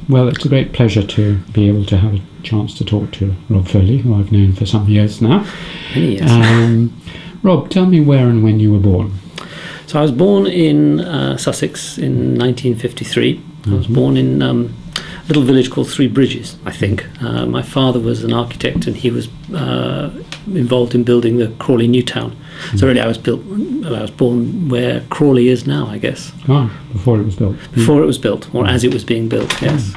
Well, it's a great pleasure to be able to have a chance to talk to Rob Foley, who I've known for some years now. Many years. Rob, tell me where and when you were born. So I was born in Sussex in 1953. I was born in a little village called Three Bridges, I think. My father was an architect, and he was involved in building the Crawley New Town. So really I was born where Crawley is now, I guess. Ah, before it was built. Before it was built, or as it was being built, yes.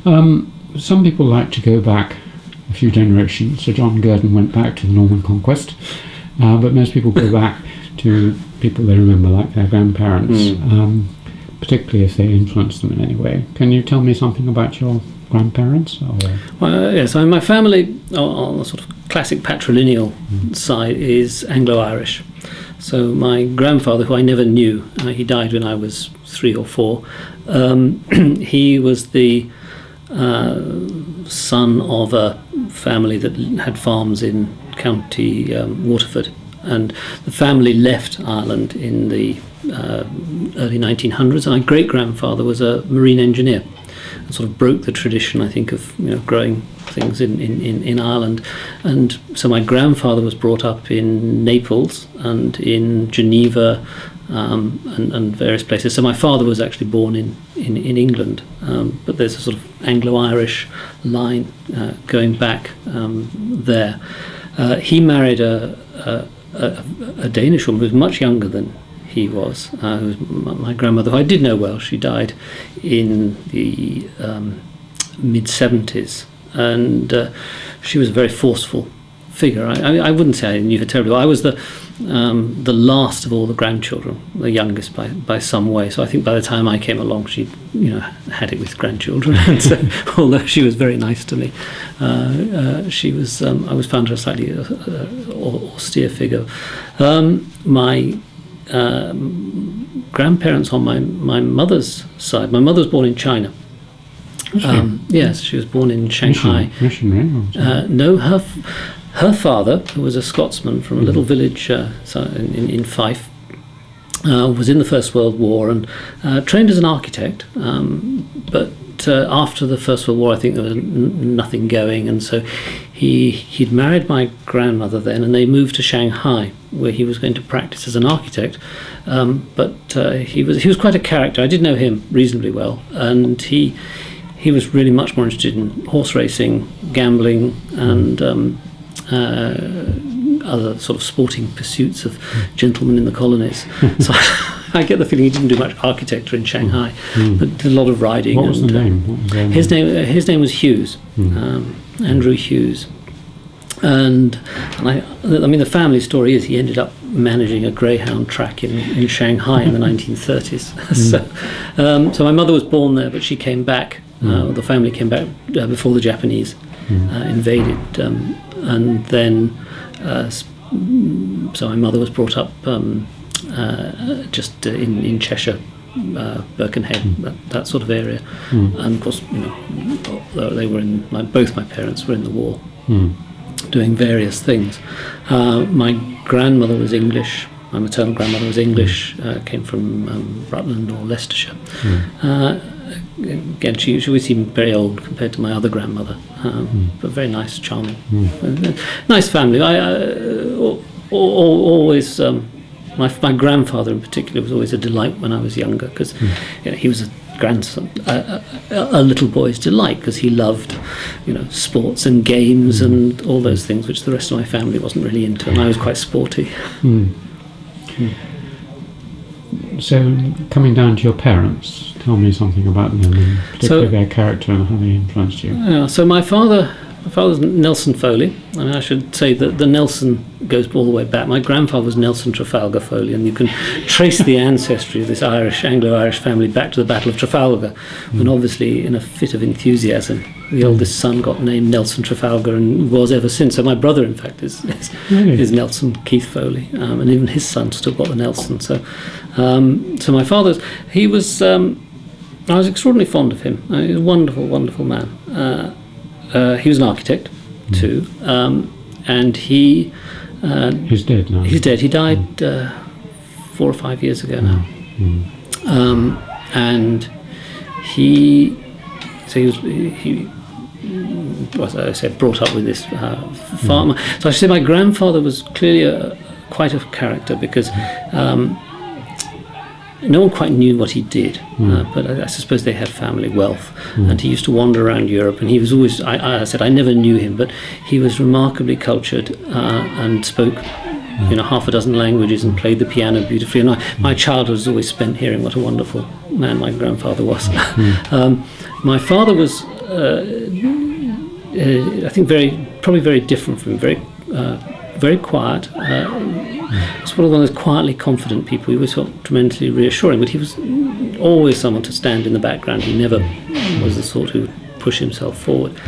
Some people like to go back a few generations. So John Gurdon went back to the Norman Conquest, but most people go back to people they remember, like their grandparents, particularly if they influenced them in any way. Can you tell me something about your grandparents? Well, yes, my family on the sort of classic patrilineal side is Anglo-Irish. So my grandfather, who I never knew, he died when I was 3 or 4. He was the son of a family that had farms in County Waterford, and the family left Ireland in the early 1900s. And my great-grandfather was a marine engineer, and sort of broke the tradition, I think, of growing things in Ireland. And so my grandfather was brought up in Naples and in Geneva and various places. So my father was actually born in England, but there's a sort of Anglo-Irish line going back there. He married a Danish woman who was much younger than he was, who was my grandmother, who I did know well. She died in the mid-70s, and she was a very forceful figure. I wouldn't say I knew her terribly well. I was the last of all the grandchildren, the youngest by some way. So I think by the time I came along, she had it with grandchildren. And so, although she was very nice to me, she was. I was found her a slightly austere figure. My grandparents on my mother's side. My mother was born in China. Yes, she was born in Shanghai. Missionary? No, her father, who was a Scotsman from a little village in Fife, was in the First World War and trained as an architect. But after the First World War, I think there was nothing going, and so he'd married my grandmother then, and they moved to Shanghai, where he was going to practice as an architect. But he was quite a character. I did know him reasonably well, and he was really much more interested in horse racing, gambling, and other sort of sporting pursuits of gentlemen in the colonies. So I get the feeling he didn't do much architecture in Shanghai, but did a lot of riding. What was the name? His name was Hughes, Andrew Hughes. And I mean, the family story is he ended up managing a greyhound track in Shanghai in the 1930s. So my mother was born there, but she came back. The family came back before the Japanese invaded, and then so my mother was brought up just in Cheshire, Birkenhead, that sort of area. And of course, they were in. Both my parents were in the war, doing various things. My grandmother was English. My maternal grandmother was English. Came from Rutland or Leicestershire. Again, she always seemed very old compared to my other grandmother, but very nice, charming, nice family. Always, my grandfather in particular was always a delight when I was younger, because he was a grandson, a little boy's delight, because he loved, sports and games and all those things, which the rest of my family wasn't really into, and I was quite sporty. So, coming down to your parents, tell me something about them, and particularly their character and how they influenced you. Yeah, so my father's Nelson Foley. I mean, I should say that the Nelson goes all the way back. My grandfather was Nelson Trafalgar Foley, and you can trace the ancestry of this Anglo-Irish family back to the Battle of Trafalgar, when obviously, in a fit of enthusiasm, the oldest son got named Nelson Trafalgar and was ever since. So my brother, in fact, is Nelson Keith Foley, and even his son still got the Nelson. So my father's, he was, I was extraordinarily fond of him. He was a wonderful, wonderful man. He was an architect too, and he... he's dead now. He's dead. He died 4 or 5 years ago now. And he as I said, brought up with this farmer. So I should say my grandfather was clearly quite a character, because no one quite knew what he did, but I suppose they had family wealth, and he used to wander around Europe, and he was always, I said I never knew him, but he was remarkably cultured and spoke half a dozen languages and played the piano beautifully, and my childhood was always spent hearing what a wonderful man my grandfather was. My father was I think probably very different from him, very quiet. He's one of those quietly confident people. He always felt tremendously reassuring, but he was always someone to stand in the background. He never was the sort who would push himself forward.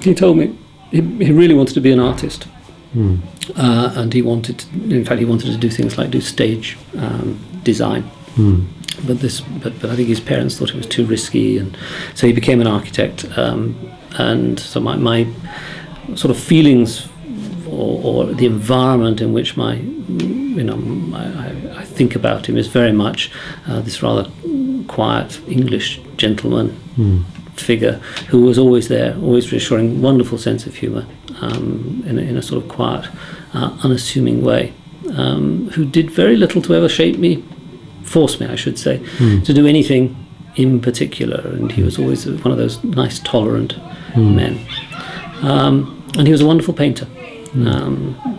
He told me he really wanted to be an artist, and he wanted to do things like do stage design. But I think his parents thought it was too risky, and so he became an architect. And so my sort of feelings or the environment in which I think about him is very much this rather quiet English gentleman figure who was always there, always reassuring, wonderful sense of humour, in a sort of quiet, unassuming way, who did very little to ever force me, I should say, to do anything in particular. And he was always one of those nice, tolerant men. And he was a wonderful painter.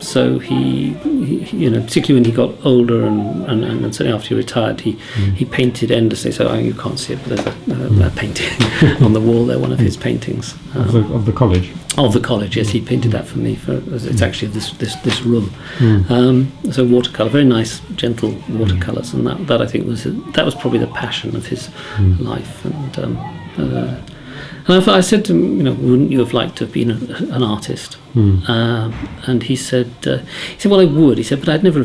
So he particularly when he got older and certainly after he retired, he painted endlessly. So you can't see it, but there's a painting on the wall there, one of his paintings of the college. Of the college, yes, he painted that for me. It's actually this room. So watercolor, very nice, gentle watercolors, and that I think was probably the passion of his life. And I said to him, wouldn't you have liked to have been an artist? And he said, well, I would. He said, but I'd never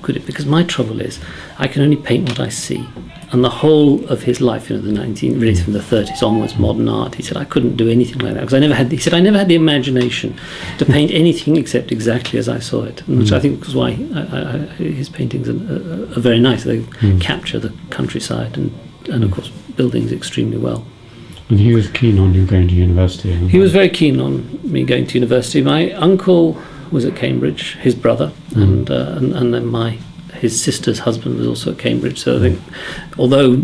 could it, because my trouble is I can only paint what I see. And the whole of his life, really from the 30s onwards, modern art, he said, I couldn't do anything like that, because I never had the imagination to paint anything except exactly as I saw it, which I think was why his paintings are very nice. They capture the countryside and of course buildings extremely well. And he was keen on you going to university? He was very keen on me going to university. My uncle was at Cambridge, his brother, and then his sister's husband was also at Cambridge. So I think, although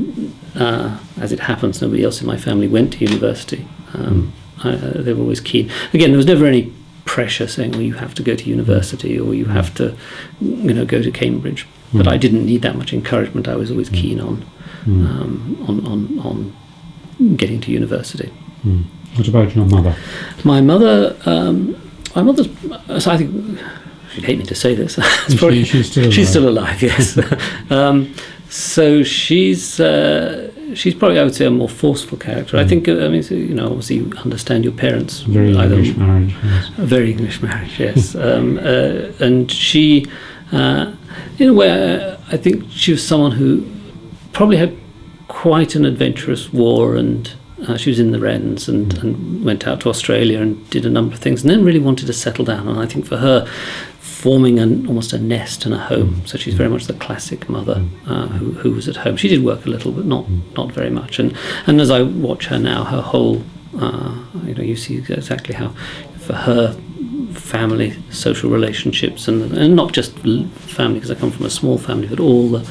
as it happens, nobody else in my family went to university, they were always keen. Again, there was never any pressure saying, well, you have to go to university or you have to, go to Cambridge. But I didn't need that much encouragement. I was always keen on getting to university. What about your mother? My mother's. So I think she'd hate me to say this. She's still alive. She's still alive. Yes. So she's probably, I would say, a more forceful character. I think. Obviously, you understand your parents. Very English marriage. Yes. A very English marriage. Yes. And she, in a way, I think she was someone who probably had quite an adventurous war, and she was in the Wrens and went out to Australia and did a number of things, and then really wanted to settle down. And I think for her, forming almost a nest and a home. So she's very much the classic mother who was at home. She did work a little, but not very much. And as I watch her now, her whole, you see exactly how for her, family, social relationships, and not just family, because I come from a small family, but all the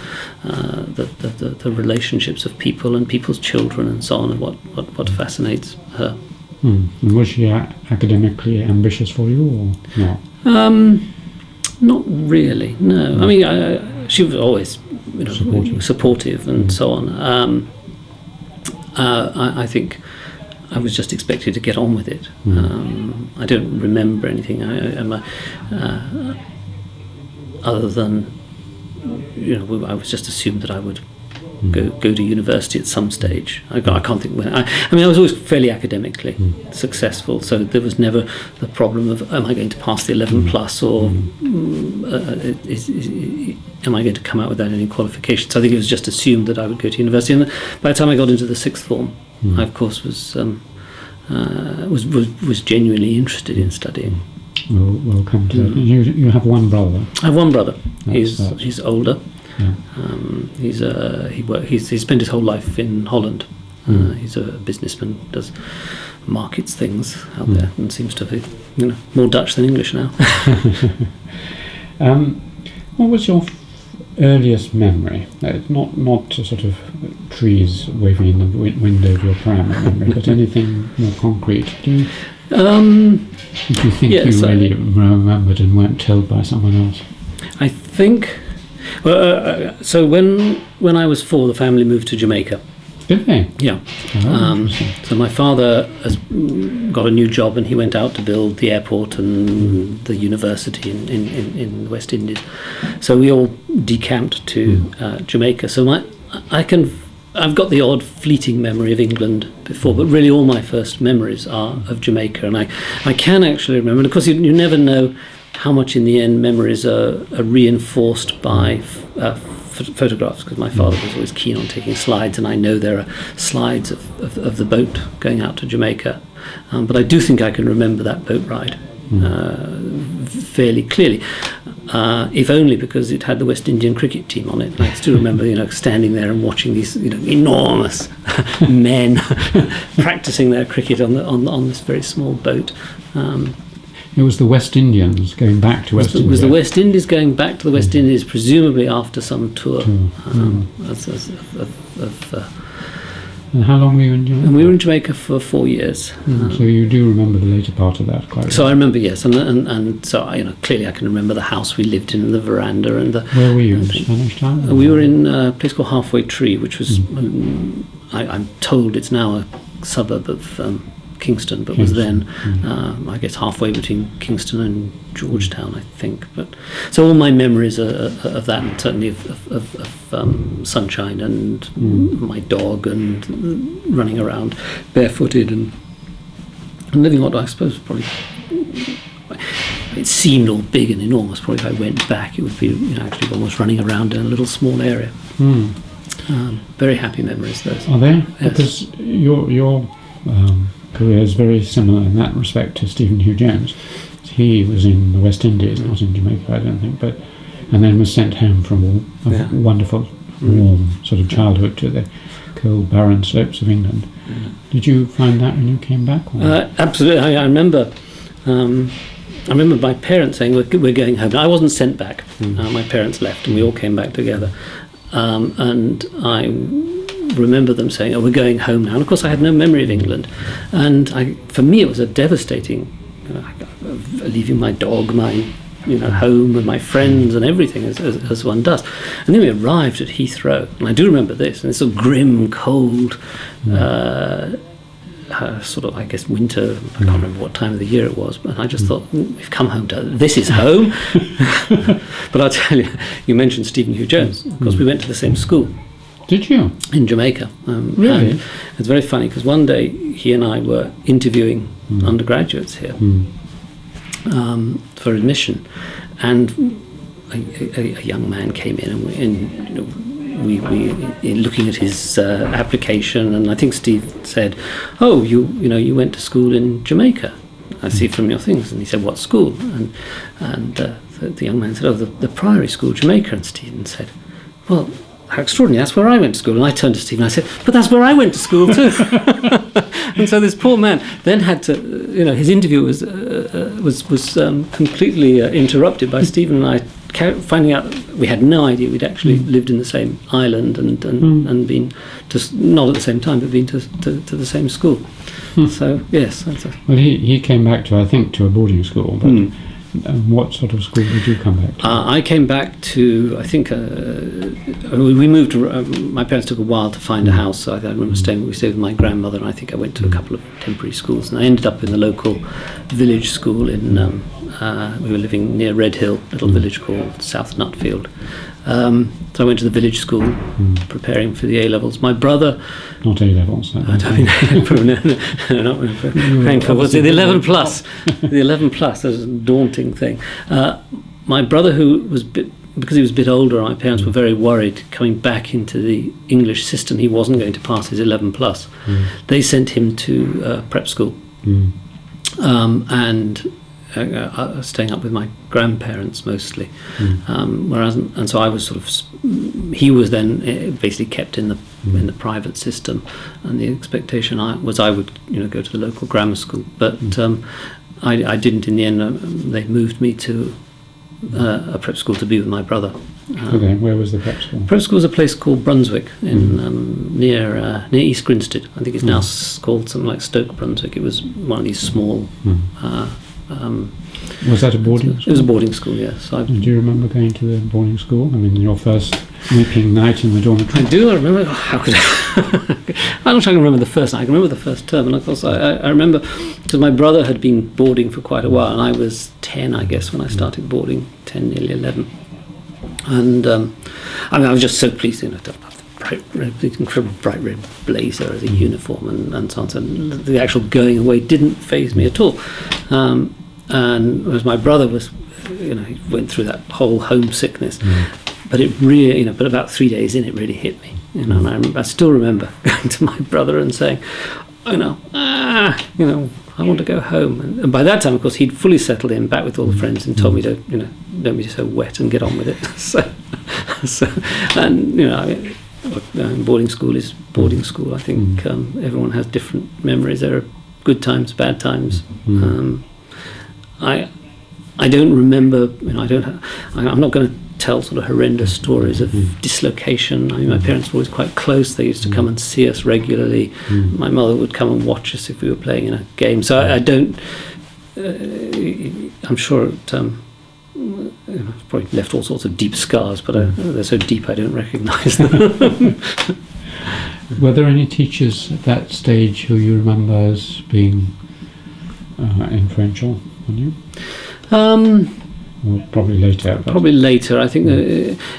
relationships of people and people's children and so on, and what fascinates her. And was she academically ambitious for you, or not? Not really. No. I mean, she was always supportive and so on. I think I was just expected to get on with it. I don't remember anything other than I was just assumed that I would go to university at some stage. I can't think when. I was always fairly academically successful, so there was never the problem of am I going to pass the 11 plus, or am I going to come out without any qualifications. So I think it was just assumed that I would go to university, and by the time I got into the sixth form, I of course was genuinely interested in studying. We'll come to that. You have one brother. I have one brother. He's older. Yeah. He spent his whole life in Holland. He's a businessman, does markets things out there, and seems to be more Dutch than English now. What was your earliest memory? Not sort of trees waving in the window of your primary memory, but anything more concrete. Do you think you really remembered and weren't told by someone else? I think. So when I was 4, the family moved to Jamaica. Did they? Yeah. So my father has got a new job, and he went out to build the airport and the university in the West Indies. So we all decamped to Jamaica. So I've got the odd fleeting memory of England before, but really all my first memories are of Jamaica, and I can actually remember. And of course, you never know how much in the end memories are reinforced by photographs, because my father was always keen on taking slides, and I know there are slides of the boat going out to Jamaica, but I do think I can remember that boat ride fairly clearly, if only because it had the West Indian cricket team on it, and I still remember standing there and watching these enormous men practicing their cricket on this very small boat. It was the West Indians going back to West India. It was the West Indies going back to the West Indies, presumably after some tour. And how long were you in Jamaica? And we were in Jamaica for 4 years. So you do remember the later part of that quite well? So I remember, yes, and so clearly I can remember the house we lived in, and the veranda, and the. Where were you in Spanish Town? We were in a place called Halfway Tree, which was, I'm told it's now a suburb of Kingston, but was then, I guess, halfway between Kingston and Georgetown, I think. But so all my memories are of that, and certainly of sunshine and my dog, and running around barefooted and living what I suppose probably it seemed all big and enormous. Probably if I went back, it would be actually almost running around in a little small area. Very happy memories, those. Are they? Yes. Because your career is very similar in that respect to Stephen Hugh Jones. He was in the West Indies, not in Jamaica, I don't think, and then was sent home from a wonderful, warm sort of childhood to the cold, barren slopes of England. Did you find that when you came back? Absolutely. I remember. I remember my parents saying we're going home. I wasn't sent back. My parents left, and we all came back together. And I remember them saying, "Oh, we're going home now." And of course, I had no memory of England, and for me, it was a devastating, leaving my dog, my home, and my friends, and everything as one does. And then we arrived at Heathrow, and I do remember this, and it's a grim, cold, sort of, I guess, winter. I can't remember what time of the year it was, but I just thought, we've come home this is home. But I'll tell you, you mentioned Stephen Hugh Jones. Of course, we went to the same school. Did you? In Jamaica. Really? And it's very funny, because one day he and I were interviewing undergraduates here for admission, and a young man came in, and we looking at his application, and I think Steve said, "Oh, you went to school in Jamaica. I see from your things." And he said, "What school?" And the young man said, "Oh, the Priory School, Jamaica." And Stephen said, "Well, how extraordinary, that's where I went to school." And I turned to Stephen and I said, "But that's where I went to school too." And so this poor man then had to, his interview was completely interrupted by Stephen and I finding out we had no idea we'd actually lived in the same island and been to, not at the same time, but been to the same school. So yes. Well, he came back to a boarding school, but what sort of school did you come back to? I came back to, I think, we moved. My parents took a while to find a house, so I remember we stayed with my grandmother, and I think I went to a couple of temporary schools, and I ended up in the local village school in. We were living near Red Hill, a little village called South Nutfield. So I went to the village school, preparing for the A-levels. My brother... Not A-levels. I don't mean what's it? The 11 plus. The 11 plus, that was a daunting thing. My brother, who was because he was a bit older, my parents were very worried coming back into the English system. He wasn't going to pass his 11 plus. They sent him to prep school. And... staying up with my grandparents mostly, so I was sort of he was then basically kept in the private system, and the expectation was I would go to the local grammar school, but I didn't in the end. They moved me to a prep school to be with my brother. Okay, where was the prep school? Prep school is a place called Brunswick in near East Grinstead. I think it's now called something like Stoke Brunswick. It was one of these small. Was that a boarding school? It was a boarding school, yes. Do you remember going to the boarding school? I mean, your first weeping night in the dormitory? I do. I remember. How could I? I'm not sure I can remember the first night. I can remember the first term, and of course I remember because my brother had been boarding for quite a while, and I was 10, I guess, when I started boarding, 10, nearly 11. And I was just so pleased, to have the incredible bright red blazer as a uniform and so on. So the actual going away didn't faze me at all. And whereas my brother was, he went through that whole homesickness, but it really, but about 3 days in, it really hit me. And I still remember going to my brother and saying, I want to go home. And by that time, of course, he'd fully settled in back with all the friends and told me to, don't be so wet and get on with it. Boarding school is boarding school. I think everyone has different memories. There are good times, bad times. I don't remember. I'm not going to tell sort of horrendous stories of dislocation. I mean, my parents were always quite close. They used to come and see us regularly. My mother would come and watch us if we were playing in a game. So I don't. I'm sure it probably left all sorts of deep scars, but they're so deep I don't recognise them. Were there any teachers at that stage who you remember as being influential on you? Or probably later. Probably later. I think.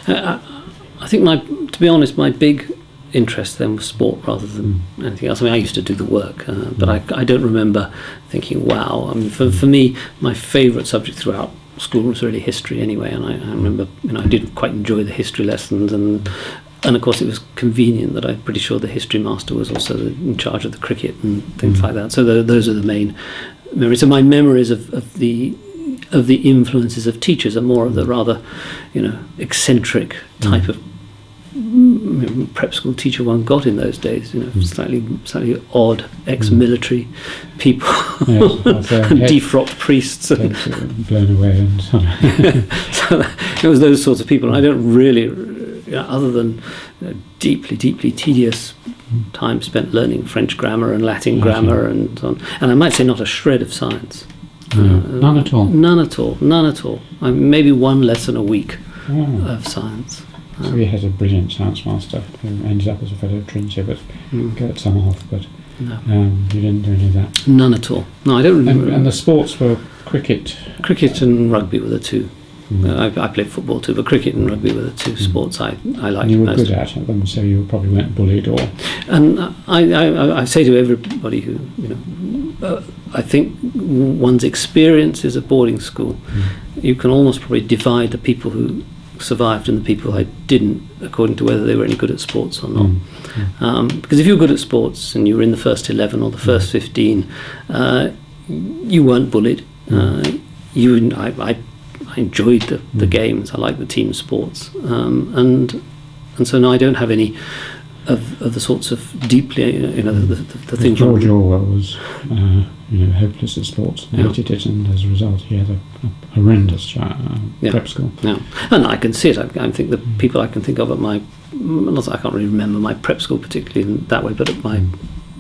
To be honest, my big interest then was sport rather than anything else. I mean, I used to do the work, but I don't remember thinking, wow. I mean, for me, my favourite subject throughout school was really history anyway, and I remember, I did quite enjoy the history lessons, and of course it was convenient that I'm pretty sure the history master was also in charge of the cricket and things like that. So those are the main memories. So my memories of the influences of teachers are more of the rather, eccentric type of prep school teacher one got in those days. Slightly odd ex-military people, and defrocked priests, blown away, and so on. So it was those sorts of people. And I don't really, other than deeply tedious time spent learning French grammar and Latin grammar and so on. And I might say not a shred of science. None at all. None at all. Maybe one lesson a week of science. So we had a brilliant science master who ended up as a fellow of Trinity, but got some off. But you didn't do any of that. None at all. No, I don't remember. And the sports were cricket. Cricket and rugby were the two. I played football too, but cricket and rugby were the two sports I liked. And you were most. good at them, so you probably weren't bullied or. And I say to everybody who I think one's experiences of boarding school, you can almost probably divide the people who survived and the people who didn't according to whether they were any good at sports or not. Because if you were good at sports and you were in the first 11 or the first 15, you weren't bullied. I enjoyed the games. I liked the team sports, and so now I don't have any of the sorts of deeply the things. George Orwell was hopeless at sports, hated it, and as a result he had a horrendous prep school. Yeah, and I can see it. I think the people I can think of at my, I can't really remember my prep school particularly in that way, but at my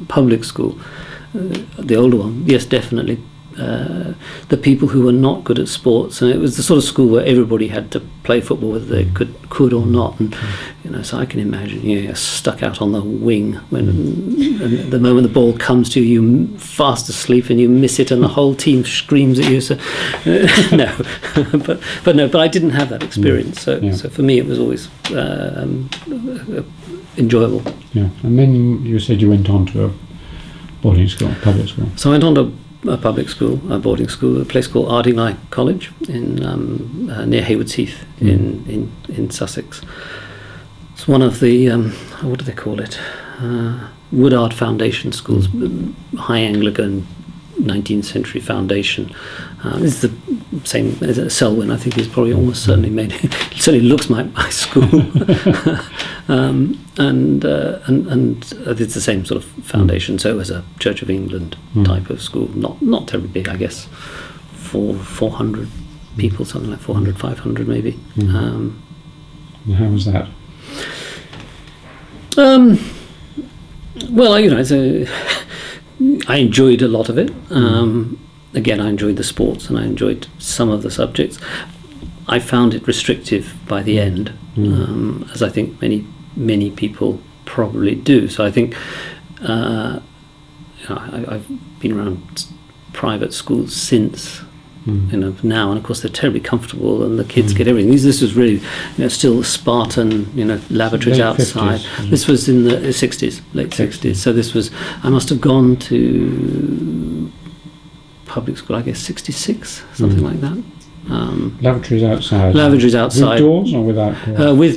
public school, the older one, yes, definitely. The people who were not good at sports, and it was the sort of school where everybody had to play football whether they could or not, and so I can imagine you're stuck out on the wing when and the moment the ball comes to you, you're fast asleep and you miss it and the whole team screams at you. So no, but I didn't have that experience. So for me it was always enjoyable. Yeah, and then you said you went on to a boarding school, public school. So I went on to a public school, a boarding school, a place called Ardingly College in near Haywards Heath in Sussex. It's one of the what do they call it? Woodard Foundation schools, high Anglican 19th century foundation. It's the same as Selwyn. I think he's probably almost certainly made it. Certainly looks like my school, and it's the same sort of foundation. So it was a Church of England type of school, not terribly big, I guess, for 400 people, something like 400, 500 maybe. And how was that? Well, I enjoyed a lot of it. Again, I enjoyed the sports and I enjoyed some of the subjects. I found it restrictive by the end, as I think many people probably do. So I think I've been around private schools since. Now, and of course they're terribly comfortable, and the kids get everything. This was really, still Spartan, lavatories late outside. 50s, this was in the 60s, late 60s. So this was, I must have gone to public school, I guess 66, something like that. Lavatories outside. Lavatories outside. With doors or without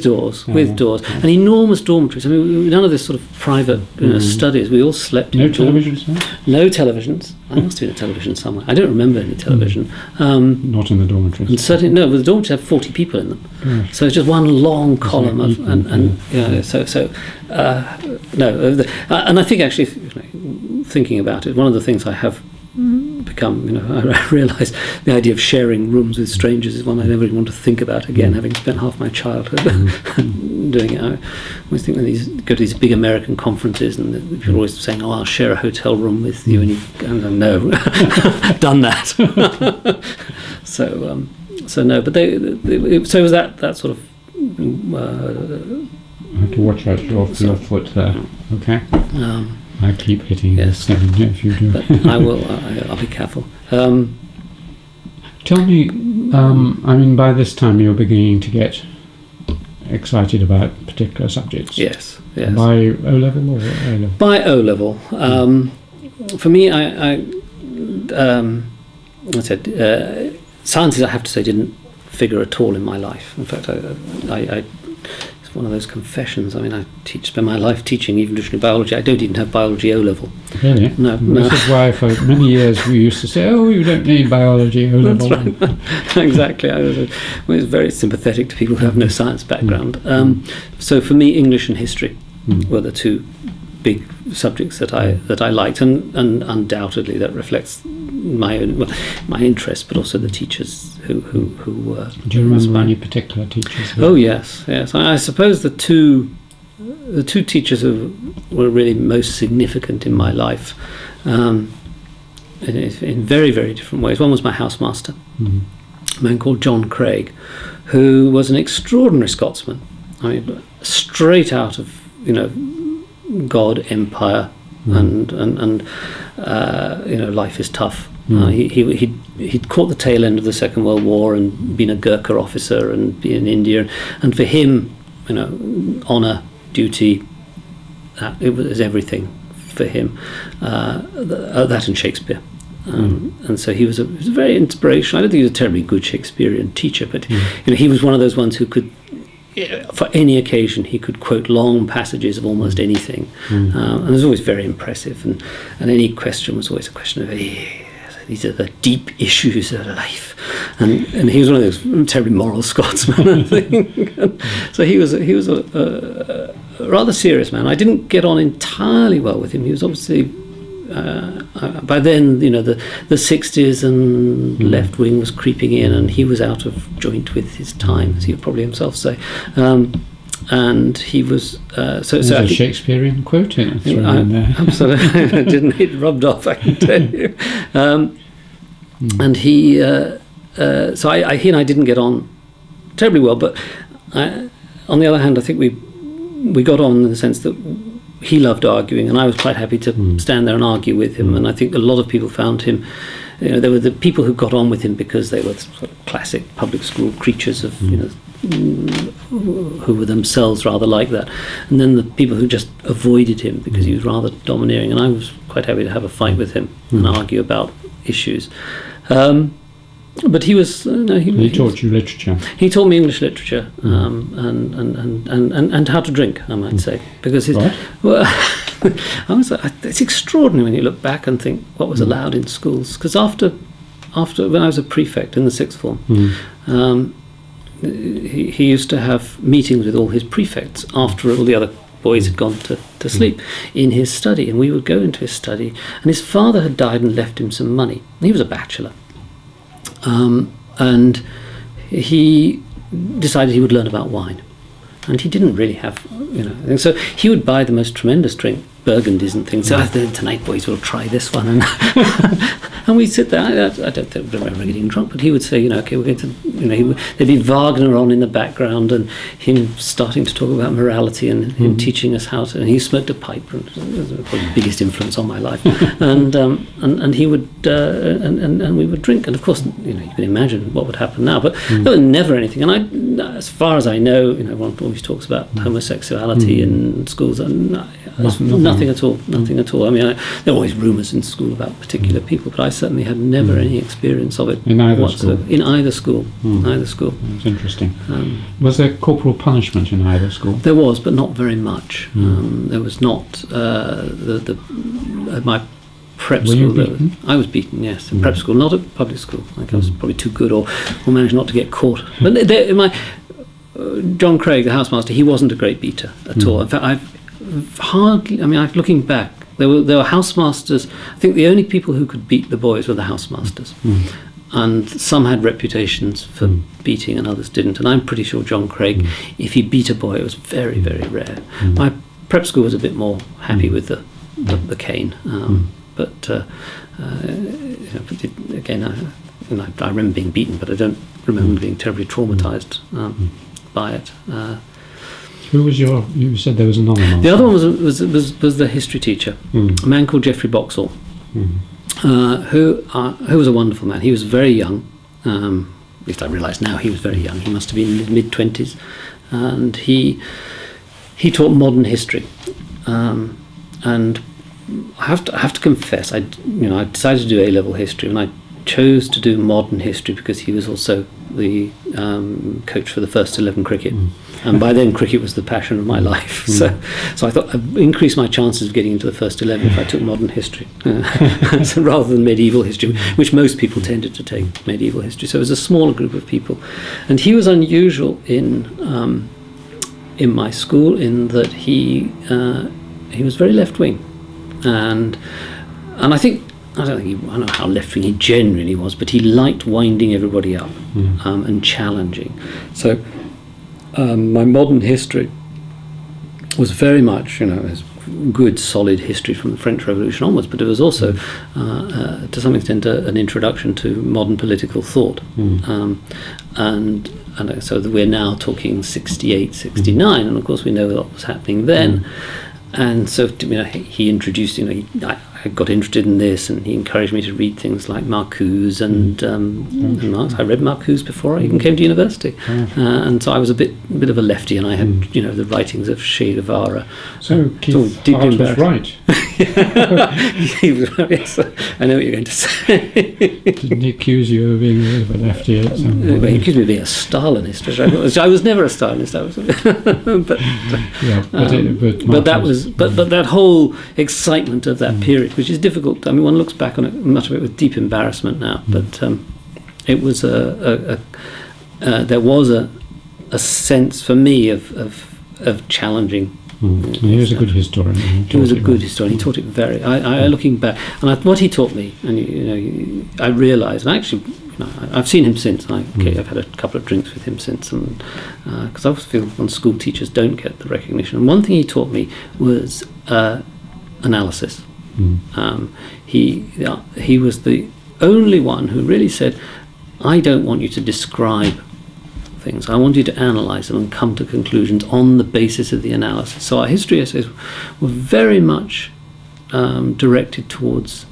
doors? With doors. And enormous dormitories. I mean, none of this sort of private studies. We all slept no in televisions? No televisions. There must have been a television somewhere. I don't remember any television. Not in the dormitories. And certainly, no, but the dormitories have 40 people in them. Gosh. So it's just one long column of, and I think actually, thinking about it, one of the things I have become, I realise the idea of sharing rooms with strangers is one I never want to think about again, having spent half my childhood doing it. I always think when go to these big American conferences and people are always saying, I'll share a hotel room with you, and you go, no, done that. So no, but so it was that sort of... I have to watch out for your foot there, okay? I keep hitting this thing if you do. But I will. I'll be careful. Tell me, by this time you're beginning to get excited about particular subjects. Yes. By O-level or A-level? By O-level. For me, I said sciences, I have to say, didn't figure at all in my life. In fact, I one of those confessions. I mean, I spend my life teaching evolutionary biology. I don't even have biology O-level. Really? No. This is why for many years we used to say, you don't need biology O-level. That's right. Exactly. I was very sympathetic to people who have no science background. So for me, English and history were the two big subjects that I liked, and undoubtedly that reflects my interest, but also the teachers who were. Do you remember any particular teachers? Oh yes. I suppose the two teachers who were really most significant in my life, in very, very different ways. One was my housemaster, a man called John Craig, who was an extraordinary Scotsman. I mean, straight out of God, empire, and life is tough. He'd caught the tail end of the Second World War and been a Gurkha officer and been in India, and for him, honour, duty, it was everything for him. That and Shakespeare. And so he was a very inspirational. I don't think he was a terribly good Shakespearean teacher, but he was one of those ones who could, for any occasion, he could quote long passages of almost anything, and it was always very impressive. And any question was always a question of, these are the deep issues of life, and he was one of those terribly moral Scotsmen, I think. So he was a rather serious man. I didn't get on entirely well with him. He was obviously by then, the 60s and left wing was creeping in, and he was out of joint with his time, as he would probably himself say. And he was so a Shakespearean quote in there. Absolutely, it rubbed off, I can tell you. And he, so he and I didn't get on terribly well. But on the other hand, I think we got on in the sense that he loved arguing, and I was quite happy to stand there and argue with him. And I think a lot of people found him. There were the people who got on with him because they were sort of classic public school creatures of who were themselves rather like that, and then the people who just avoided him because he was rather domineering. And I was quite happy to have a fight with him and argue about issues. But he was he taught you literature. He taught me English literature, and how to drink, I might say, because it's extraordinary when you look back and think what was allowed in schools. Because after when I was a prefect in the sixth form, he used to have meetings with all his prefects after all the other boys had gone to sleep in his study, and we would go into his study, and his father had died and left him some money. He was a bachelor, and he decided he would learn about wine, and he didn't really have, and so he would buy the most tremendous drink, burgundies and things. So tonight, boys, we'll try this one, and and we'd sit there. I don't remember getting drunk, but he would say, okay, we're going to, there'd be Wagner on in the background, and him starting to talk about morality, and him teaching us how to. And he smoked a pipe, and it was probably the biggest influence on my life. and he would, and we would drink, and of course, you can imagine what would happen now. But there was never anything. And as far as I know, one always talks about homosexuality in schools, and nothing at all. Nothing at all. I mean, there were always rumours in school about particular people, but I certainly had never any experience of it in either school. In either school. Either school. That's interesting. Was there corporal punishment in either school? There was, but not very much. There was not. My prep school. I was beaten. Yes, in prep school, not at public school. I was probably too good, or managed not to get caught. But John Craig, the housemaster, he wasn't a great beater at all. In fact, looking back, there were housemasters. I think the only people who could beat the boys were the housemasters, and some had reputations for beating and others didn't. And I'm pretty sure John Craig, if he beat a boy, it was very, very rare. My prep school was a bit more happy with the cane, but again, I remember being beaten, but I don't remember being terribly traumatised by it. Who was you said there was another one? The other one was the history teacher, a man called Geoffrey Boxall, who was a wonderful man. He was very young, at least I realise now he was very young. He must have been in his mid-20s, and he taught modern history. And I have to confess, I decided to do A-level history, and I chose to do modern history because he was also the coach for the first 11 cricket, and by then cricket was the passion of my life. So I thought I'd increase my chances of getting into the first 11 if I took modern history so rather than medieval history, which most people tended to take medieval history. So it was a smaller group of people, and he was unusual in my school in that he was very left wing, and I think. I don't know how left-wing he genuinely was, but he liked winding everybody up and challenging. So my modern history was very much, as good, solid history from the French Revolution onwards, but it was also, to some extent, an introduction to modern political thought. And so we're now talking 68, 69, and of course we know what was happening then. And so, he introduced, I got interested in this, and he encouraged me to read things like Marcuse and Marx. I read Marcuse before I even came to university, and so I was a bit of a lefty, and I had, the writings of Che Guevara. So Keith Hart was right. He was right. Yes, I know what you're going to say. Didn't he accuse you of being a bit of a lefty at some point? Well, he accused me of being a Stalinist. I was never a Stalinist. But that whole excitement of that period, which is difficult. I mean, one looks back on it, much of it with deep embarrassment now. But it was there was a sense for me of challenging. He was a good historian. He was a good historian. He taught it very. Looking back, and what he taught me, and I realised, and actually, I've seen him since. I've had a couple of drinks with him since, and because I always feel when school teachers don't get the recognition. And one thing he taught me was analysis. He was the only one who really said, "I don't want you to describe things. I want you to analyse them and come to conclusions on the basis of the analysis." So our history essays were very much directed towards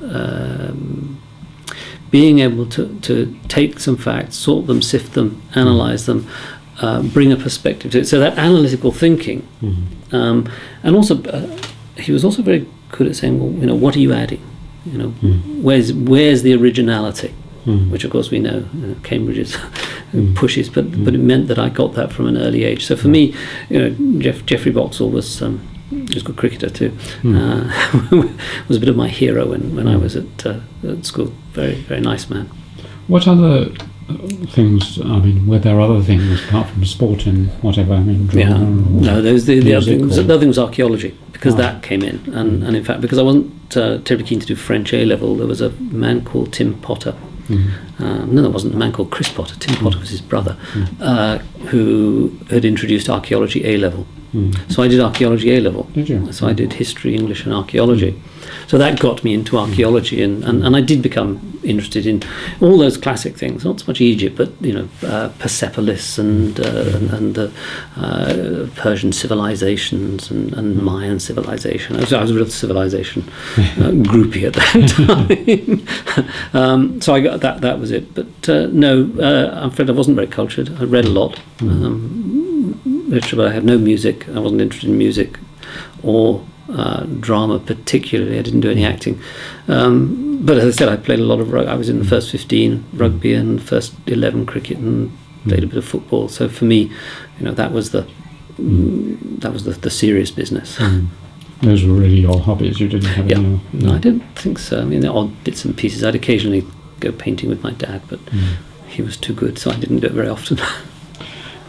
being able to take some facts, sort them, sift them, analyse them, bring a perspective to it. So that analytical thinking, and also he was also very good at saying, well, what are you adding? Where's the originality? Which of course we know Cambridge pushes, but it meant that I got that from an early age. So for me, Geoffrey Boxall was a good cricketer too. Was a bit of my hero when I was at school. Very, very nice man. What other things? I mean, were there other things apart from sport and whatever? I mean, drama. No, those the other things. Or... The other thing was archaeology, because that came in, and in fact, because I wasn't terribly keen to do French A level, there was a man called Tim Potter. No, there wasn't. A man called Chris Potter. Tim Potter was his brother, who had introduced archaeology A level. So I did archaeology A level. Did you? So I did history, English, and archaeology. So that got me into archaeology, and I did become interested in all those classic things. Not so much Egypt, but Persepolis and the Persian civilizations and Mayan civilization. I was a real civilization groupie at that time. So I got that. That was it. But no, I'm afraid I wasn't very cultured. I read a lot. Literature, but I had no music. I wasn't interested in music or drama particularly. I didn't do any acting. But as I said, I played a lot of rugby. I was in the first 15 rugby and first 11 cricket and played a bit of football. So for me, that was the serious business. Those were really your hobbies. You didn't have any. No, I don't think so. I mean, the odd bits and pieces. I'd occasionally go painting with my dad, but he was too good, so I didn't do it very often.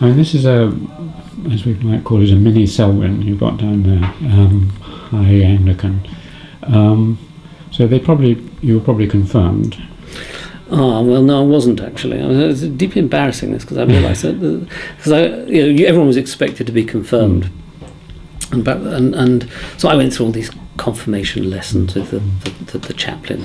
I mean, this is as we might call it, a mini Selwyn you've got down there, High Anglican. So you were probably confirmed. Oh, well, no, I wasn't actually. It was deeply embarrassing this, because I realised that everyone was expected to be confirmed, and so I went through all these confirmation lessons with the chaplain,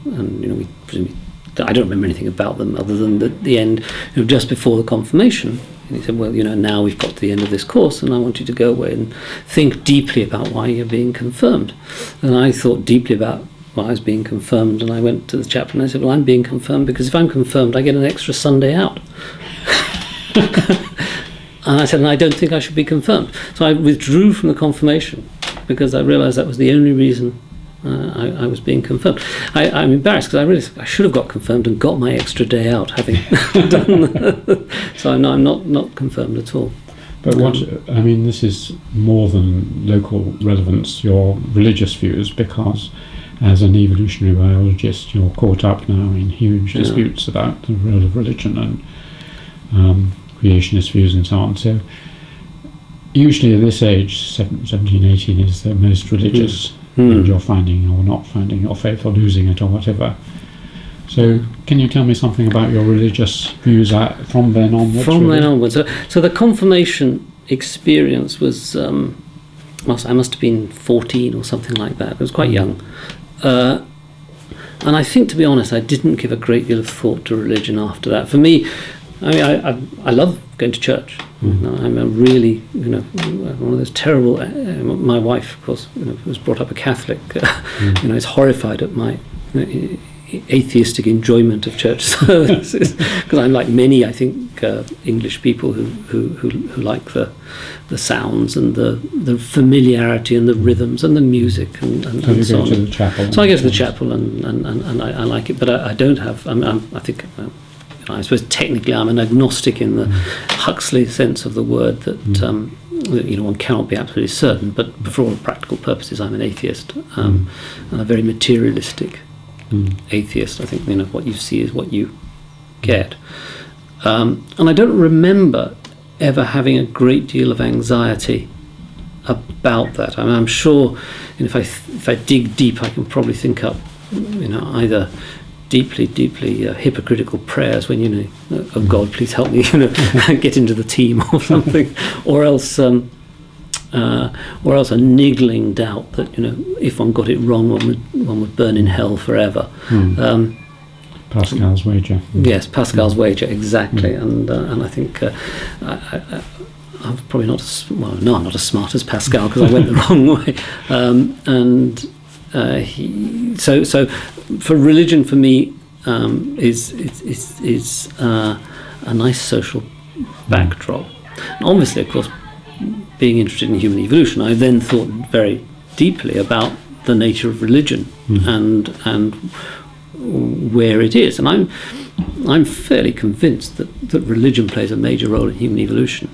and we presumably, I don't remember anything about them other than the end, just before the confirmation. And he said, well, now we've got to the end of this course, and I want you to go away and think deeply about why you're being confirmed. And I thought deeply about why I was being confirmed, and I went to the chaplain and I said, well, I'm being confirmed because if I'm confirmed, I get an extra Sunday out. And I said, and I don't think I should be confirmed. So I withdrew from the confirmation because I realised that was the only reason I was being confirmed. I'm embarrassed because I realised I should have got confirmed and got my extra day out having done that. So I'm not confirmed at all. But this is more than local relevance, your religious views, because as an evolutionary biologist you're caught up now in huge disputes about the role of religion and creationist views and so on. So usually at this age, 17, 18 is the most religious, and you're finding or not finding your faith or losing it or whatever. So can you tell me something about your religious views from then onwards? From then onwards. So the confirmation experience was, I must have been 14 or something like that. I was quite young. And I think, to be honest, I didn't give a great deal of thought to religion after that. For me, I love going to church. I'm a really, one of those terrible. My wife, of course, was brought up a Catholic. Is horrified at my atheistic enjoyment of church services, because I'm like many, I think, English people who like the sounds and the familiarity and the rhythms and the music and so on. To the chapel. So I go to the chapel and I like it, but I don't have. I think. I suppose technically I'm an agnostic in the Huxley sense of the word, that one cannot be absolutely certain, but for all practical purposes I'm an atheist, and a very materialistic atheist. I think what you see is what you get, and I don't remember ever having a great deal of anxiety about that. I'm sure if I dig deep I can probably think up either deeply hypocritical prayers when oh God, please help me get into the team or something, or else a niggling doubt that if one got it wrong one would burn in hell forever. Pascal's wager. Yes, Pascal's wager, exactly. And I think I'm probably I'm not as smart as Pascal because I went the wrong way. So for religion, for me, is a nice social backdrop. And obviously, of course, being interested in human evolution, I then thought very deeply about the nature of religion and where it is. And I'm fairly convinced that religion plays a major role in human evolution,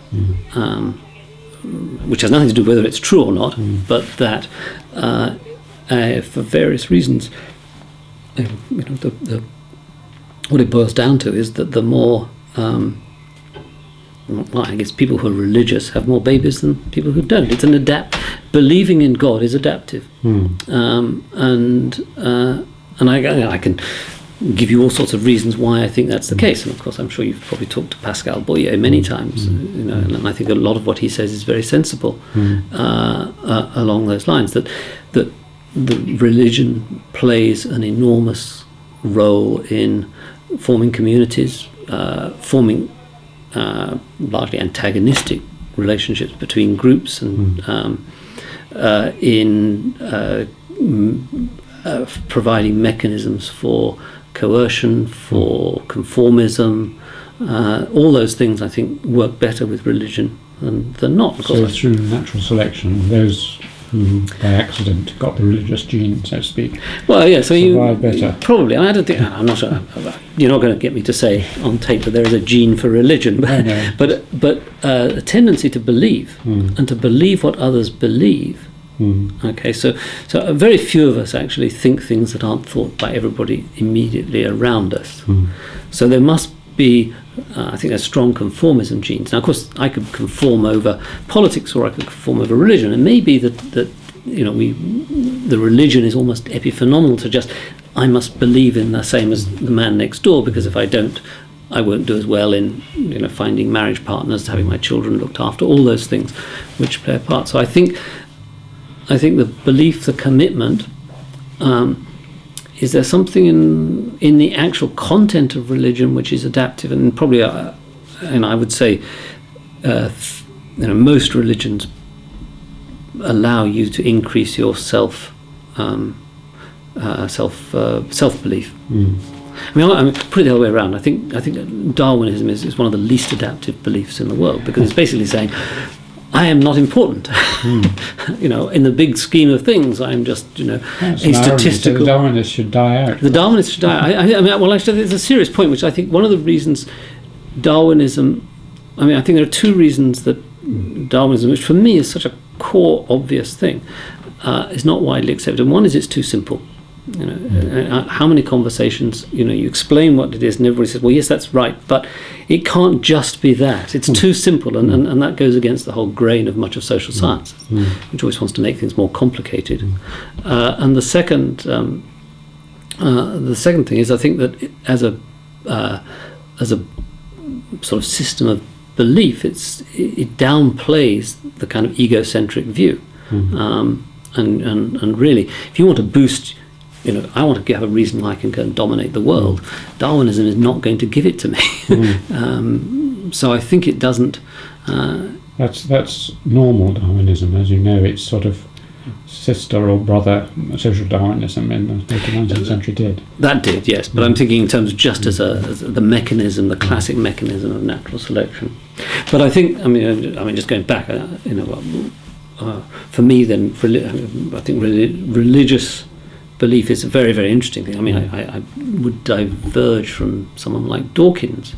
which has nothing to do with whether it's true or not, but that for various reasons, the what it boils down to is that the more, well, I guess people who are religious have more babies than people who don't. It's an believing in God is adaptive, and I can give you all sorts of reasons why I think that's the case. And of course, I'm sure you've probably talked to Pascal Boyer many times, and I think a lot of what he says is very sensible along those lines. That the religion plays an enormous role in forming communities, forming largely antagonistic relationships between groups, and in providing mechanisms for coercion, for conformism. All those things, I think, work better with religion than not. Of course, so through natural selection, those who by accident got the religious gene, so to speak, well, yeah, so survive better. Probably. I don't think. I'm not sure. You're not going to get me to say on tape that there is a gene for religion, but a tendency to believe and to believe what others believe. Okay, so very few of us actually think things that aren't thought by everybody immediately around us. So there must be, I think, there's strong conformism genes. Now, of course, I could conform over politics, or I could conform over religion, and maybe that the religion is almost epiphenomenal to just, I must believe in the same as the man next door, because if I don't, I won't do as well in finding marriage partners, having my children looked after, all those things which play a part. So I think the belief, the commitment, is there something in the actual content of religion which is adaptive, and probably, and I would say, most religions allow you to increase your self belief. I mean, put it the other way around. I think Darwinism is one of the least adaptive beliefs in the world, because it's basically saying, I am not important. In the big scheme of things, I'm just, a statistical. So the Darwinists should die out. The Darwinists should die. I mean, well, actually, it's a serious point, which I think one of the reasons Darwinism. I mean, I think there are two reasons that Darwinism, which for me is such a core, obvious thing, is not widely accepted. And one is it's too simple. How many conversations, you explain what it is and everybody says, well, yes, that's right, but it can't just be that. It's too simple, and that goes against the whole grain of much of social science, which always wants to make things more complicated. And the second thing is, I think that as a sort of system of belief, it downplays the kind of egocentric view, and really, if you want to boost, I want to have a reason why I can go and dominate the world. Darwinism is not going to give it to me. So I think it doesn't. That's normal Darwinism, as you know. It's sort of sister or brother social Darwinism in the 19th century did. That did, yes. But I'm thinking in terms of just as the mechanism, the classic mechanism of natural selection. But I think, I mean, just going back, for me, then, I think religious belief is a very, very interesting thing. I mean, I would diverge from someone like Dawkins,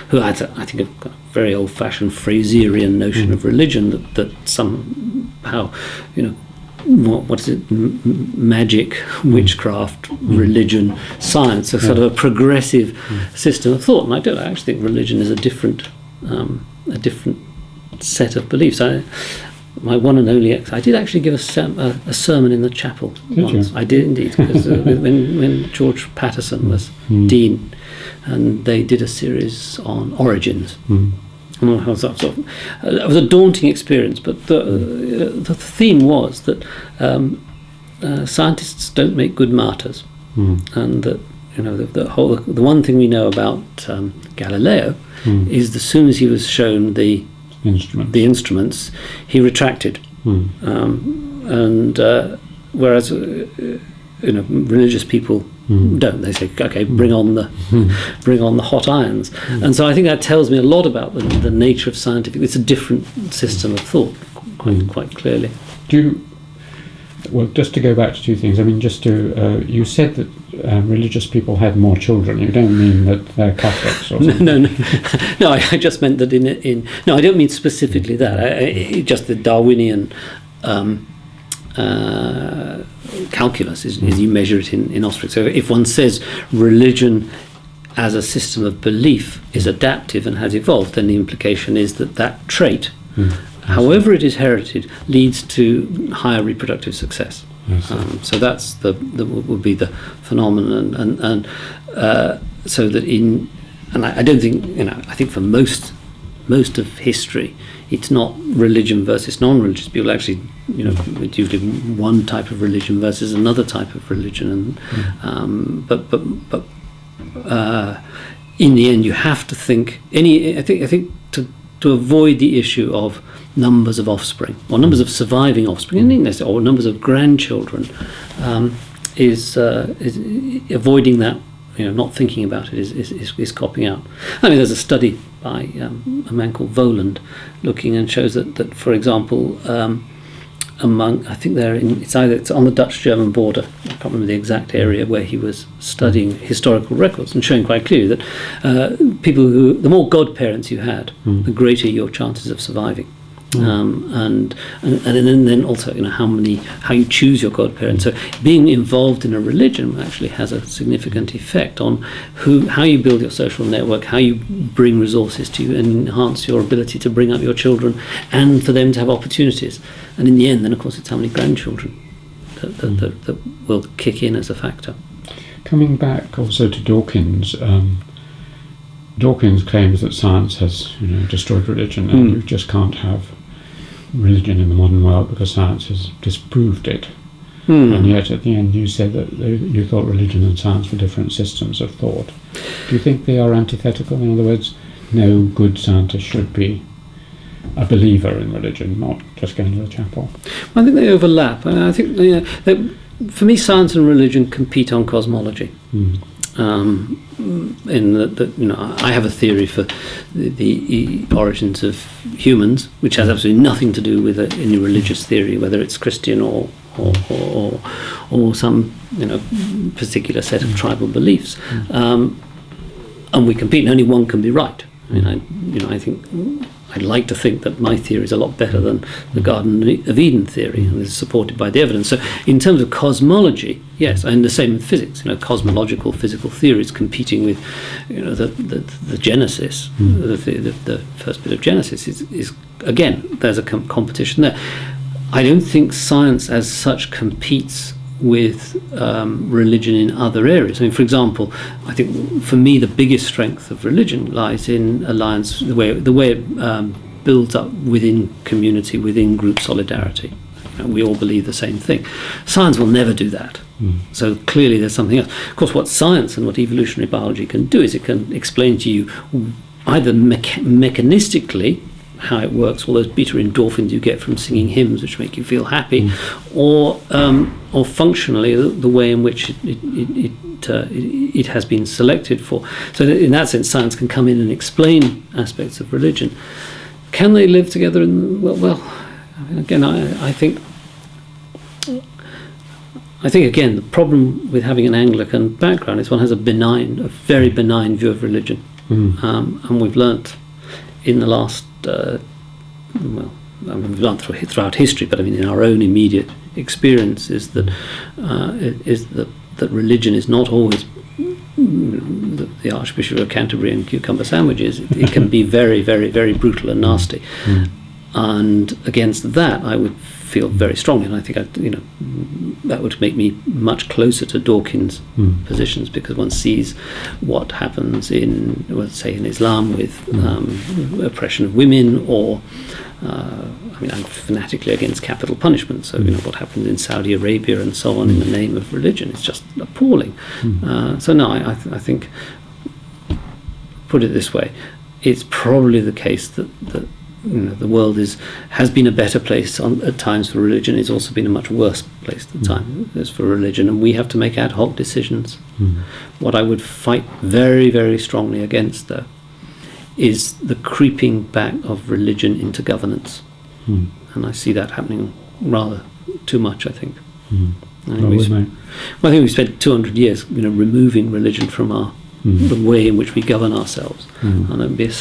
who had, I think, a very old-fashioned Fraserian notion of religion that somehow, what is it? Magic, witchcraft, religion, science, a sort of a progressive system of thought. And I actually think religion is a different set of beliefs. My one and only I did actually give a sermon in the chapel once. I did indeed, because when George Patterson was dean, and they did a series on origins. And it was a daunting experience, but the theme was that scientists don't make good martyrs, and that the one thing we know about Galileo is that as soon as he was shown the instruments, he retracted, and whereas religious people don't. They say, okay, bring on the hot irons. And so I think that tells me a lot about the nature of scientific. It's a different system of thought, quite clearly. Well, just to go back to two things. I mean, you said that religious people had more children. You don't mean that they're Catholics or something? No. I just meant that no, I don't mean specifically that. Just the Darwinian calculus is you measure it in offspring. So if one says religion as a system of belief is adaptive and has evolved, then the implication is that that trait, however it is heralded, leads to higher reproductive success. So that's would be the phenomenon, and so that I don't think, I think for most of history, it's not religion versus non-religious people. Actually, it's usually one type of religion versus another type of religion, and but in the end, you have to think. I think to avoid the issue of numbers of offspring or numbers of surviving offspring, or numbers of grandchildren, is avoiding that. Not thinking about it is copying out. I mean, there's a study by a man called Voland looking and shows that for example, among, I think it's on the Dutch-German border. I can't remember the exact area where he was studying historical records and showing quite clearly that the more godparents you had, the greater your chances of surviving. And then also how you choose your godparents. So being involved in a religion actually has a significant effect on how you build your social network, how you bring resources to you, and enhance your ability to bring up your children and for them to have opportunities. And in the end, then of course, it's how many grandchildren that will kick in as a factor. Coming back also to Dawkins. Dawkins claims that science has destroyed religion, and you just can't have religion in the modern world because science has disproved it. And yet at the end you said that you thought religion and science were different systems of thought. Do you think they are antithetical? In other words, no good scientist should be a believer in religion, not just going to the chapel? I think they overlap. I think that for me, science and religion compete on cosmology. In that I have a theory for the origins of humans, which has absolutely nothing to do with any religious theory, whether it's Christian or some particular set of tribal beliefs. And we compete, and only one can be right. I think I'd like to think that my theory is a lot better than the Garden of Eden theory, and is supported by the evidence. So, in terms of cosmology, yes, and the same in physics. Cosmological physical theories competing with, the Genesis, the first bit of Genesis is again, there's a competition there. I don't think science as such competes with religion in other areas. I mean, for example, I think for me the biggest strength of religion lies in alliance, the way it builds up within community, within group solidarity. We all believe the same thing. Science will never do that. So clearly there's something else. Of course, what science and what evolutionary biology can do is it can explain to you either mechanistically how it works, all those beta endorphins you get from singing hymns which make you feel happy, or functionally the way in which it has been selected for. So in that sense, science can come in and explain aspects of religion. Can they live together? Well, again, I think again the problem with having an Anglican background is one has a very benign view of religion, and we've learnt in the last we've learned throughout history, but I mean in our own immediate experience is that that religion is not always the Archbishop of Canterbury and cucumber sandwiches. It can be very, very, very brutal and nasty. And against that, I would feel very strongly, and I think that would make me much closer to Dawkins' positions, because one sees what happens in, let's say, in Islam with oppression of women, or I'm fanatically against capital punishment. So what happens in Saudi Arabia and so on in the name of religion is just appalling. So no, I think, put it this way, it's probably the case that the world has been a better place at times for religion. It's also been a much worse place at times for religion, and we have to make ad hoc decisions. What I would fight very, very strongly against, though, is the creeping back of religion into governance, and I see that happening rather too much, I think. I think we spent 200 years removing religion from the way in which we govern ourselves, and it would be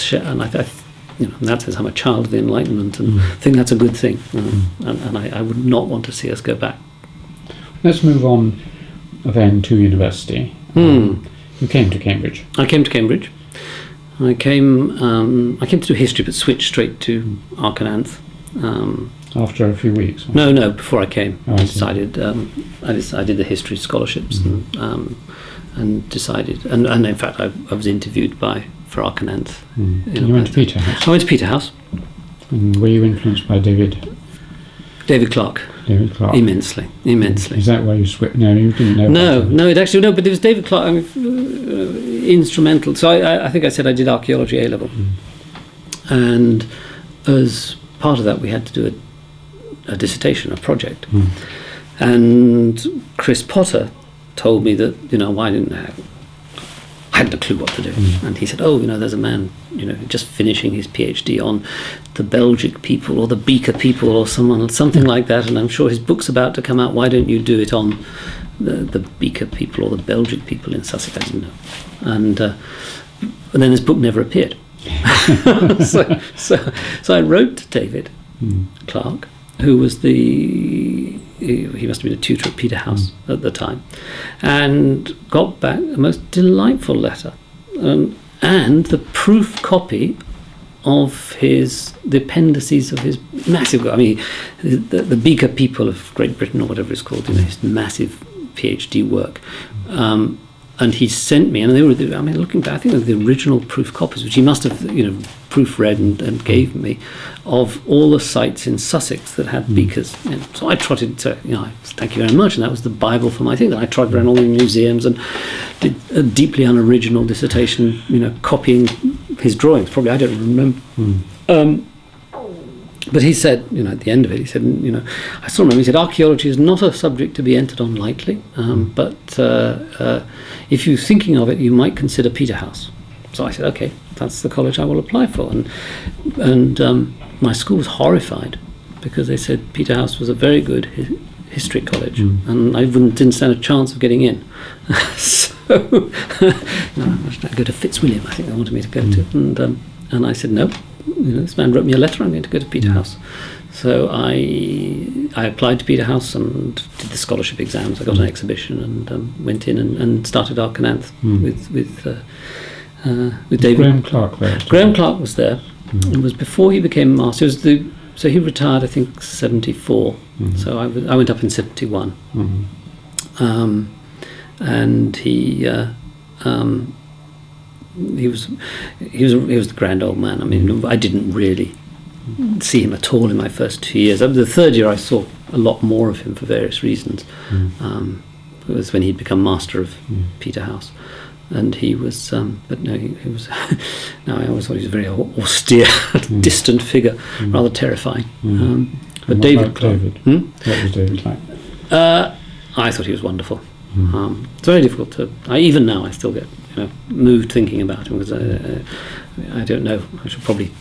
in that sense, I'm a child of the Enlightenment, and think that's a good thing. And I would not want to see us go back. Let's move on then to university. You You came to Cambridge. I came to Cambridge. I came to do history, but switched straight to Arcananth. After a few weeks? No, before I came. Oh, I did the history scholarships and decided, and in fact I was interviewed for Arcananth. You went to Peterhouse? I went to Peterhouse. And were you influenced by David Clarke? David Clarke? Immensely. Is that why you switched? No, you didn't know. But it was David Clarke, instrumental. So I think I said I did archaeology A level. And as part of that we had to do a dissertation, a project. And Chris Potter told me that, I hadn't a clue what to do. And he said, there's a man, just finishing his PhD on the Belgic people or the Beaker people or something like that, and I'm sure his book's about to come out. Why don't you do it on the Beaker people or the Belgic people in Sussex? I didn't know. And then his book never appeared. so I wrote to David Clarke, who was he must have been a tutor at Peterhouse at the time, and got back a most delightful letter, and the proof copy of the appendices of his massive, the Beaker people of Great Britain or whatever it's called, his massive PhD work. And he sent me, and they were, looking back, I think they were the original proof copies, which he must have, proofread and gave me, of all the sites in Sussex that had beakers. And so I trotted to, thank you very much, and that was the Bible for my thing. Then I trotted around all the museums and did a deeply unoriginal dissertation, copying his drawings. Probably I don't remember. But he said, at the end of it, he said, I still remember, he said, archaeology is not a subject to be entered on lightly, but if you're thinking of it, you might consider Peterhouse. So I said, okay, that's the college I will apply for. And my school was horrified because they said Peterhouse was a very good history college, and I didn't stand a chance of getting in. So I go to Fitzwilliam, I think they wanted me to go to, and I said no. This man wrote me a letter, I'm going to go to Peterhouse. So I applied to Peterhouse and did the scholarship exams. I got an exhibition and went in and started Arcananth with David. Graham Clarke there? Graham Clarke was there. It was before he became master. So he retired, I think, 74. So I went up in 71. And he was the grand old man. I didn't really see him at all in my first 2 years. The third year I saw a lot more of him for various reasons. It was when he'd become master of Peterhouse, and he was. But no, he was. No, I always thought he was a very austere, distant figure, rather terrifying. But David Clarke. What was David like? I thought he was wonderful. It's very difficult to. Even now, I still get moved thinking about him, because I don't know. I should probably,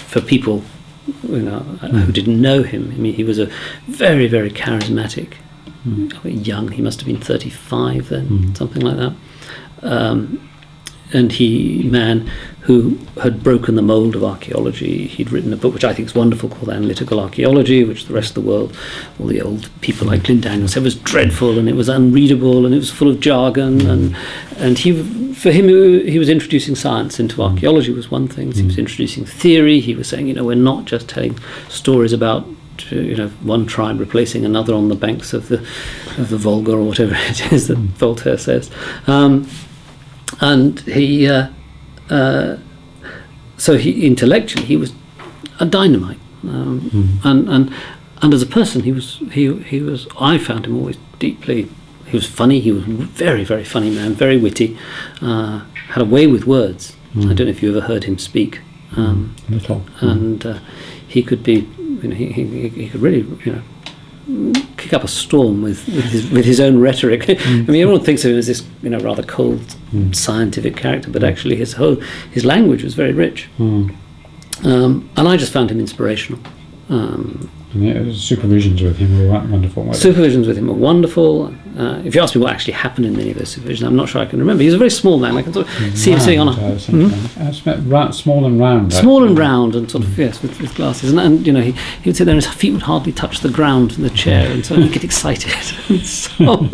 for people who didn't know him. He was a very, very charismatic, young. He must have been 35 then, something like that. And man who had broken the mould of archaeology. He'd written a book which I think is wonderful called Analytical Archaeology, which the rest of the world, all the old people like Glyn Daniels said was dreadful, and it was unreadable, and it was full of jargon, and for him he was introducing science into archaeology was one thing. He was introducing theory. He was saying, we're not just telling stories about one tribe replacing another on the banks of the Volga or whatever it is that Voltaire says. And he, so intellectually he was a dynamite, and as a person he was. I found him always deeply. He was funny. He was a very, very funny man, very witty, had a way with words. I don't know if you ever heard him speak. Little. And he could be. He could really. Kick up a storm with his own rhetoric. Everyone thinks of him as this rather cold scientific character, but actually his language was very rich, and I just found him inspirational. And the supervisions with him were wonderful. Supervisions with him were wonderful. If you ask me what actually happened in any of those supervisions, I'm not sure I can remember. He was a very small man. I can sort of see him sitting on a small and round. Small and round, and sort of with glasses, and he would sit there and his feet would hardly touch the ground in the chair, and so he'd get excited and so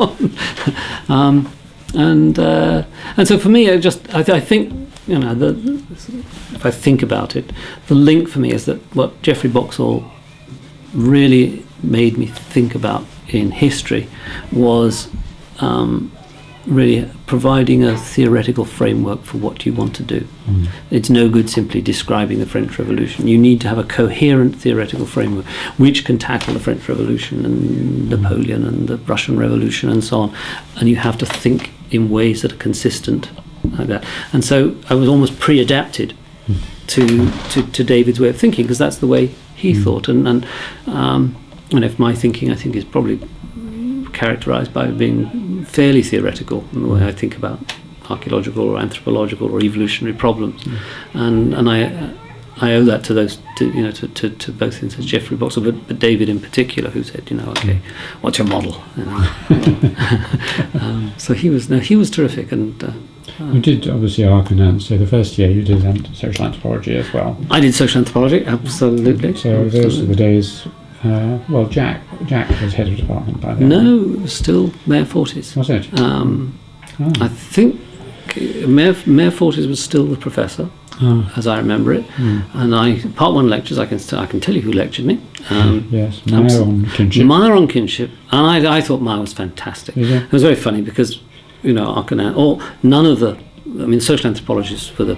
on. And so for me, I think, you know, if I think about it, the link for me is that what Geoffrey Boxall really made me think about in history was really providing a theoretical framework for what you want to do. It's no good simply describing the French Revolution. You need to have a coherent theoretical framework which can tackle the French Revolution and Napoleon and the Russian Revolution and so on. And you have to think in ways that are consistent like that. And so I was almost pre-adapted to David's way of thinking, because that's the way he thought. And if my thinking, I think, is probably characterized by being fairly theoretical in the way I think about archaeological or anthropological or evolutionary problems, and I owe that to those to both instances, Geoffrey Boxall, but David in particular, who said, you know, okay, what's your model? You know? So he was terrific, and you did obviously Archaeology. So the first year you did social anthropology as well. I did social anthropology, absolutely. So those are the days. Well, Jack was head of department by then. No, it was still Mayor Fortis. Was it? I think Mayor Fortis was still the professor, as I remember it. And part one lectures, I can tell you who lectured me. Yes, Meyer on kinship. Meyer on kinship, and I thought Meyer was fantastic. It was very funny because, you know, none of the, I mean, social anthropologists were the,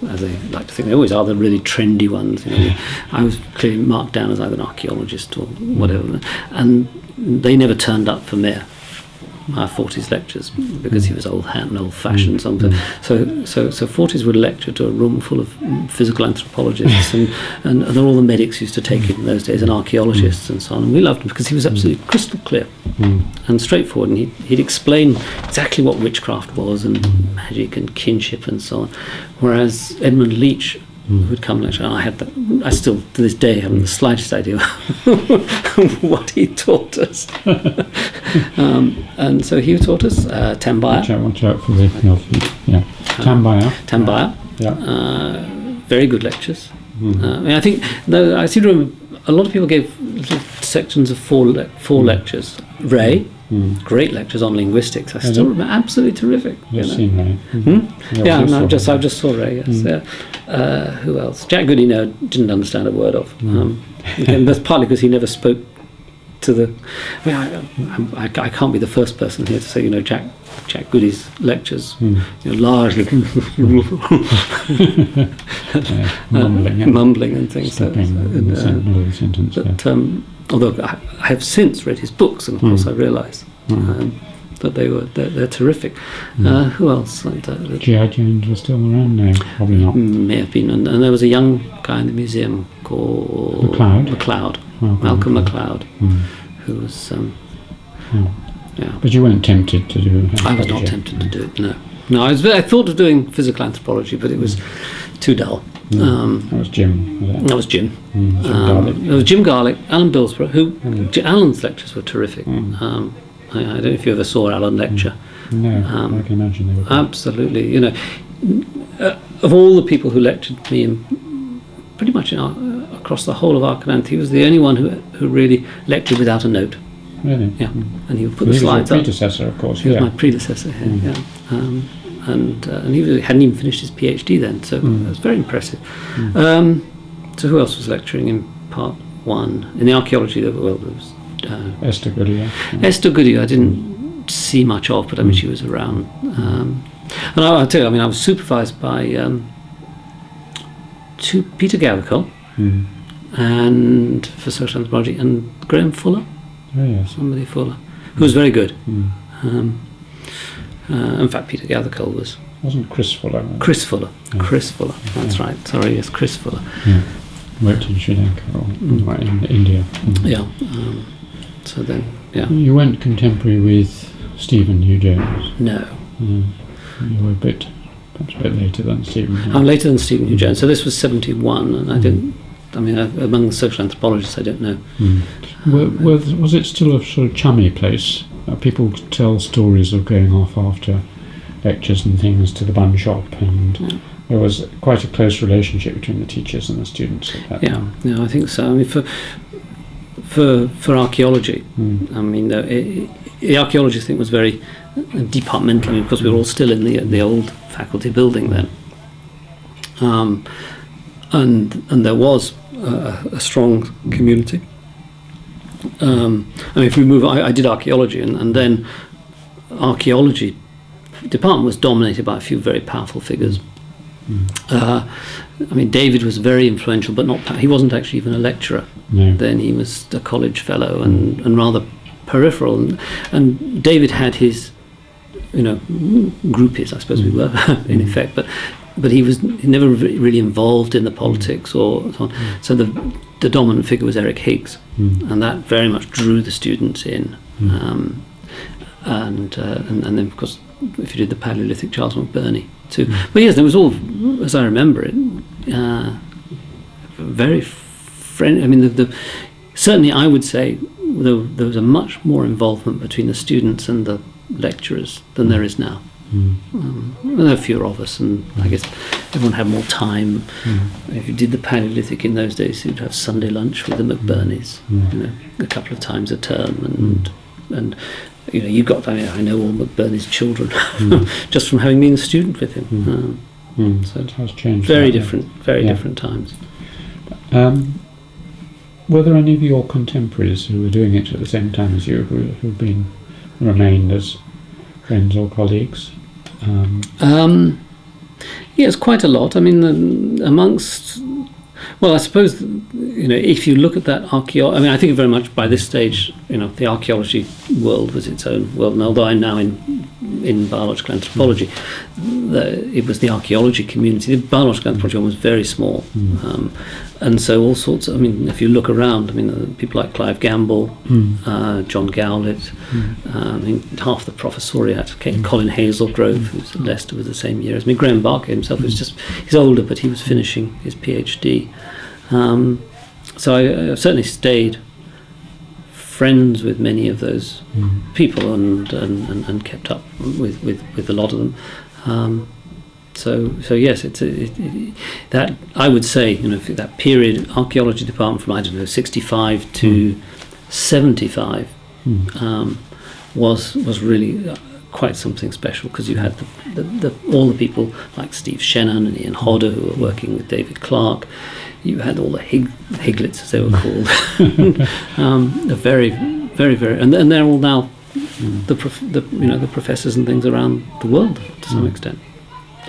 as they like to think, they always are the really trendy ones. You know. I was clearly marked down as either an archaeologist or whatever, and they never turned up for Mayor Fortis lectures because he was old hat and old-fashioned. So Fortis would lecture to a room full of physical anthropologists, and all the medics used to take it in those days, and archaeologists and so on. And we loved him because he was absolutely crystal clear and straightforward, and he'd explain exactly what witchcraft was and magic and kinship and so on. Whereas Edmund Leach would come lecture, and I still to this day haven't the slightest idea what he taught us. And so he taught us Tambaya. Watch out for the Tambaya. Tambaya. Yeah. Very good lectures. I think I seem to remember a lot of people gave little sections of four lectures. Ray. Great lectures on linguistics. I still remember, absolutely terrific. You've seen Ray? I just saw Ray. Yes. Who else? Jack Goody, didn't understand a word of. Again, that's partly because he never spoke to the. I can't be the first person here to say, you know, Jack Goody's lectures, you know, largely mumbling and things. Although I have since read his books, and of course I realise that they're terrific. Who else? G.I. Jones was still around now? Probably not. May have been. And there was a young guy in the museum called MacLeod. Malcolm MacLeod, who was. But you weren't tempted to do it? I was not tempted to do it, no. I thought of doing physical anthropology, but it was too dull. That was Jim, was it? That was Jim. Jim Garlick. It was Jim Garlick, Alan Billsborough, Alan's lectures were terrific. I don't know if you ever saw Alan lecture. No, I can imagine they were. Absolutely. You know, of all the people who lectured me pretty much across the whole of Archaeology, he was the only one who really lectured without a note. Really? Yeah. And he would put the slides up. He was your predecessor, of course. He was my predecessor here, and he hadn't even finished his PhD then, so it was very impressive. So who else was lecturing in part one? In the archaeology, there was Esther Goodyear. Esther Goodyear, I didn't see much of, but I mean, she was around. And I'll tell you, I mean, I was supervised by Peter Gathercole, and for social anthropology, and Graham Fuller. Oh yes, somebody Fuller, who was very good. In fact, Peter Gathercole wasn't Chris Fuller. Chris Fuller. Yeah. Chris Fuller. That's right. Sorry, yes, Chris Fuller. Yeah. Worked in Sri Lanka or in India. Yeah. So then, yeah. You weren't contemporary with Stephen Hugh Jones. No. You were perhaps a bit later than Stephen. I'm later than Stephen Hugh Jones. So this was 1971, and I didn't. I mean, among the social anthropologists, I don't know. Was it still a sort of chummy place? People tell stories of going off after lectures and things to the bun shop, and there was quite a close relationship between the teachers and the students at that time. Yeah, I think so. I mean, for archaeology, I mean, the archaeology thing was very departmentally, because we were all still in the old faculty building then. And there was a strong community. I mean, if we move, I did archaeology, and then archaeology department was dominated by a few very powerful figures. I mean, David was very influential, but he wasn't actually even a lecturer. No. Then he was a college fellow and rather peripheral. And David had his, groupies, I suppose we were, in effect, but he never really involved in the politics or so on. So the dominant figure was Eric Higgs, and that very much drew the students in. And then, of course, if you did the Paleolithic, Charles McBurney too. But yes, there was all, as I remember it, very friendly. I mean, certainly I would say there was a much more involvement between the students and the lecturers than there is now. There are fewer of us, and I guess everyone had more time. If you did the Paleolithic in those days, you'd have Sunday lunch with the McBurneys, a couple of times a term, and you got. I know all McBurney's children just from having been a student with him. So it has changed. Very different times. Were there any of your contemporaries who were doing it at the same time as you, who've remained as friends or colleagues? Yes, quite a lot. I mean, amongst, well, I suppose, if you look at that archaeology, I mean, I think very much by this stage, the archaeology world was its own world. And although I'm now in biological anthropology, it was the archaeology community. The biological anthropology was very small. And so all sorts of, I mean, if you look around, I mean, people like Clive Gamble, John Gowlett, I mean, half the professoriate, Colin Hazelgrove, who's at Leicester, was the same year as me. Graham Barker himself was he's older, but he was finishing his PhD. So I certainly stayed friends with many of those people and kept up with a lot of them. So yes, that I would say, that period, archaeology department from 65 to 75 was really quite something special, because you had all the people like Steve Shannon and Ian Hodder who were working with David Clarke. You had all the Higlets, as they were called, very, very, very, and they're all now the professors and things around the world to some extent.